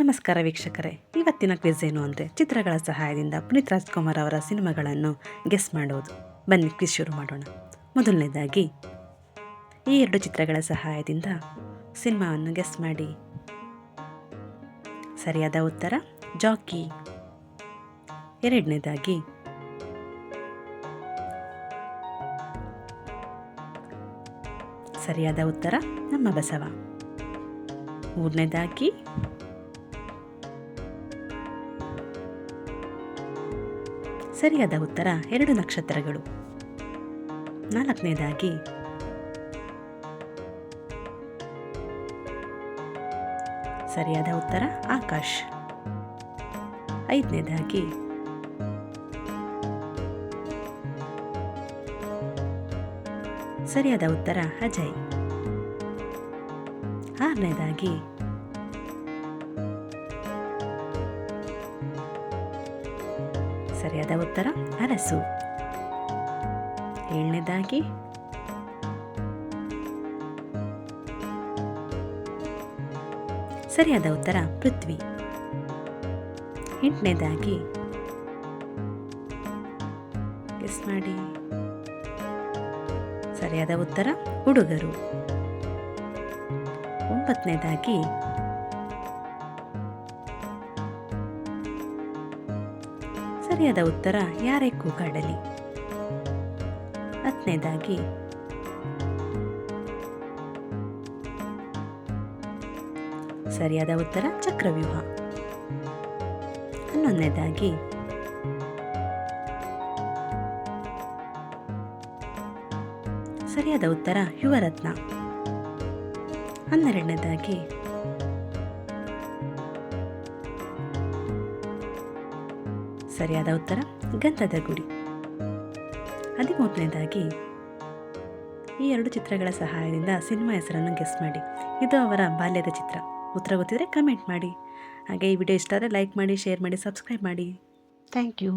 ನಮಸ್ಕಾರ ವೀಕ್ಷಕರೇ, ಇವತ್ತಿನ ಕ್ವಿಜ್ ಏನು ಅಂದರೆ ಚಿತ್ರಗಳ ಸಹಾಯದಿಂದ ಪುನೀತ್ ರಾಜ್ಕುಮಾರ್ ಅವರ ಸಿನಿಮಾಗಳನ್ನು ಗೆಸ್ ಮಾಡೋದು. ಬನ್ನಿ ಕ್ವಿಜ್ ಶುರು ಮಾಡೋಣ. ಮೊದಲನೇದಾಗಿ ಈ ಎರಡು ಚಿತ್ರಗಳ ಸಹಾಯದಿಂದ ಸಿನಿಮಾವನ್ನು ಗೆಸ್ ಮಾಡಿ. ಸರಿಯಾದ ಉತ್ತರ ಜಾಕಿ. ಎರಡನೇದಾಗಿ ಸರಿಯಾದ ಉತ್ತರ ನಮ್ಮ ಬಸವ. ಮೂರನೇದಾಗಿ ಸರಿಯಾದ ಉತ್ತರ 2 ನಕ್ಷತ್ರಗಳು. ನಾಲ್ಕನೇದಾಗಿ ಸರಿಯಾದ ಉತ್ತರ ಆಕಾಶ್. ಐದನೇದಾಗಿ ಸರಿಯಾದ ಉತ್ತರ ಅಜಯ್. ಆರನೇದಾಗಿ ಸರಿಯಾದ ಉತ್ತರ ಅರಸು. ಏಳನೇದಾಗಿ ಸರಿಯಾದ ಉತ್ತರ ಪೃಥ್ವಿ. ಎಂಟನೇದಾಗಿ ಗೆಸ್ ಮಾಡಿ. ಸರಿಯಾದ ಉತ್ತರ ಹುಡುಗರು. ಒಂಬತ್ತನೇದಾಗಿ ಸರಿಯಾದ ಉತ್ತರ ಯಾರೇ ಕೂಗಾಡಲಿ. ಹತ್ತನೇದಾಗಿ ಸರಿಯಾದ ಉತ್ತರ ಚಕ್ರವ್ಯೂಹ. 11ನೇದಾಗಿ ಸರಿಯಾದ ಉತ್ತರ ಯುವರತ್ನ. 12ನೇದಾಗಿ ಸರಿಯಾದ ಉತ್ತರ ಗಂಧದ ಗುಡಿ. 13ನೇದಾಗಿ ಈ ಎರಡು ಚಿತ್ರಗಳ ಸಹಾಯದಿಂದ ಸಿನಿಮಾ ಹೆಸರನ್ನು ಗೆಸ್ ಮಾಡಿ. ಇದು ಅವರ ಬಾಲ್ಯದ ಚಿತ್ರ. ಉತ್ತರ ಗೊತ್ತಿದ್ರೆ ಕಮೆಂಟ್ ಮಾಡಿ. ಹಾಗೆ ಈ ವಿಡಿಯೋ ಇಷ್ಟ ಆದರೆ ಲೈಕ್ ಮಾಡಿ, ಶೇರ್ ಮಾಡಿ, ಸಬ್ಸ್ಕ್ರೈಬ್ ಮಾಡಿ. Thank you.